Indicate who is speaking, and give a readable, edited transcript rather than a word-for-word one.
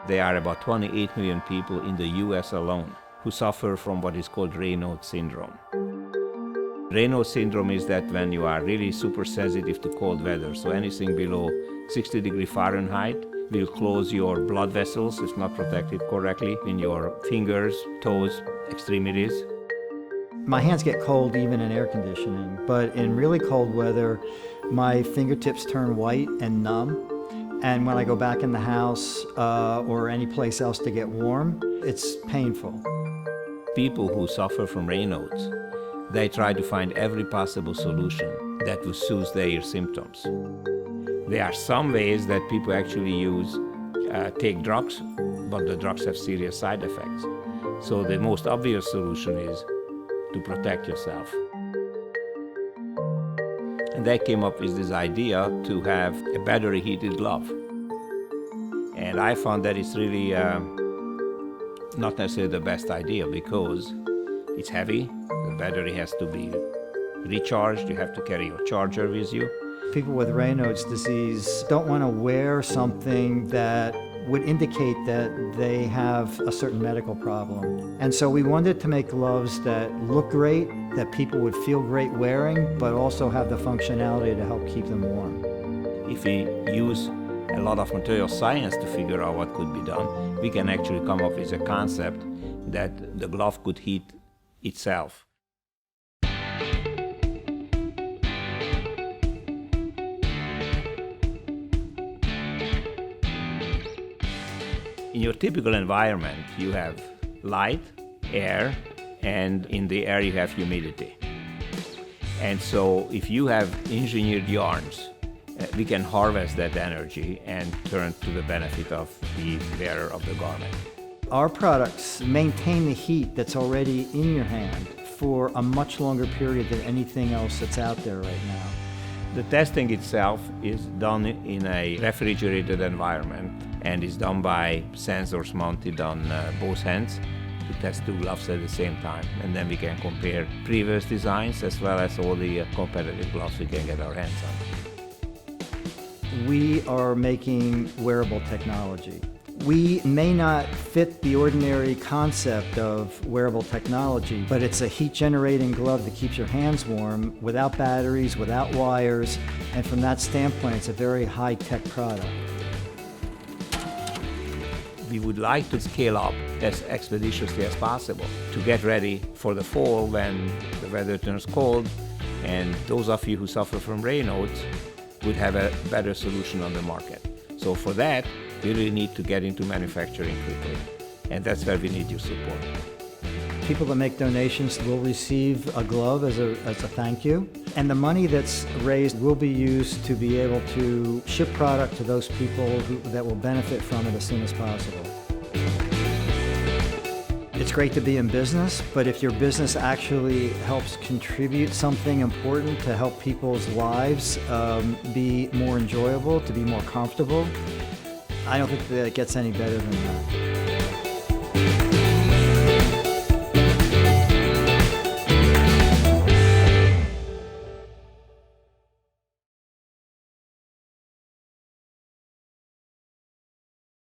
Speaker 1: There are about 28 million people in the US alone who suffer from what is called Raynaud's syndrome. Raynaud's syndrome is that when you are really super sensitive to cold weather, so anything below 60 degrees Fahrenheit will close your blood vessels if not protected correctly in your fingers, toes, extremities.
Speaker 2: My hands get cold even in air conditioning, but in really cold weather, my fingertips turn white and numb. And when I go back in the house or any place else to get warm, it's painful.
Speaker 1: People who suffer from Raynaud's, they try to find every possible solution that will soothe their symptoms. There are some ways that people actually take drugs, but the drugs have serious side effects. So the most obvious solution is to protect yourself. And they came up with this idea to have a battery-heated glove. And I found that it's really not necessarily the best idea because it's heavy, the battery has to be recharged, you have to carry your charger with you.
Speaker 2: People with Raynaud's disease don't want to wear something that would indicate that they have a certain medical problem. And so we wanted to make gloves that look great, that people would feel great wearing, but also have the functionality to help keep them warm.
Speaker 1: If we use a lot of material science to figure out what could be done, we can actually come up with a concept that the glove could heat itself. In your typical environment, you have light, air, and in the air you have humidity. And so if you have engineered yarns, we can harvest that energy and turn to the benefit of the wearer of the garment.
Speaker 2: Our products maintain the heat that's already in your hand for a much longer period than anything else that's out there right now.
Speaker 1: The testing itself is done in a refrigerated environment and is done by sensors mounted on both hands to test two gloves at the same time. And then we can compare previous designs as well as all the competitive gloves we can get our hands on.
Speaker 2: We are making wearable technology. We may not fit the ordinary concept of wearable technology, but it's a heat-generating glove that keeps your hands warm without batteries, without wires, and from that standpoint, it's a very high-tech product.
Speaker 1: We would like to scale up as expeditiously as possible to get ready for the fall when the weather turns cold, and those of you who suffer from Raynaud's would have a better solution on the market. So for that, we really need to get into manufacturing quickly, and that's where we need your support.
Speaker 2: People that make donations will receive a glove as a thank you, and the money that's raised will be used to be able to ship product to those people that will benefit from it as soon as possible. It's great to be in business, but if your business actually helps contribute something important to help people's lives be more enjoyable, to be more comfortable, I don't think that it gets any better than that.